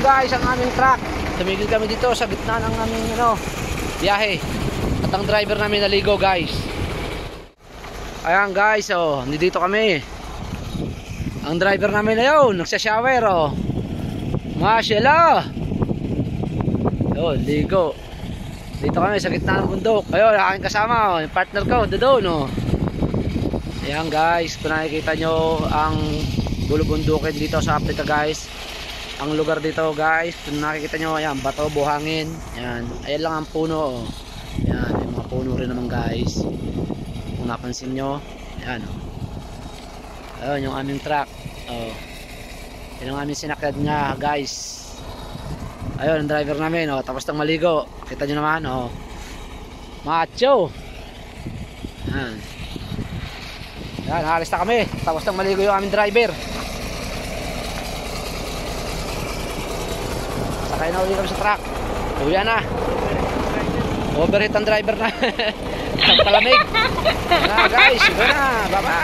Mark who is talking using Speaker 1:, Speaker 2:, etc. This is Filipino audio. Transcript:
Speaker 1: guys ang aming truck. Tumigil kami dito sa gitna ng aming biyahe. At ang driver namin naligo guys. Ayan guys, nandito kami. Ang driver namin na yun, nagsashower Mashallah. Yun, ligo. Dito kami sa gitna ng bundok. Ayun, aking kasama, yung partner ko, doon Ayan guys, kung nakikita nyo ang bulubundukin dito sa Africa guys. Ang lugar dito guys, kung nakikita nyo, ayan, bato, buhangin. Ayan, ayan lang ang puno Ayan, may mga puno rin naman guys. Kung napansin nyo, ayan ayun yung aming truck. Yan ang aming sinakyan nga guys. Ayun ang driver namin tapos nang maligo. Kita nyo naman macho. Ayan. Yan, halis na kami. Tapos nang maligo yung aming driver. Sakay na ulit kami sa truck. Uwi na. Overheat ang driver na. Isang palamig. Na guys, iba na. Bye bye.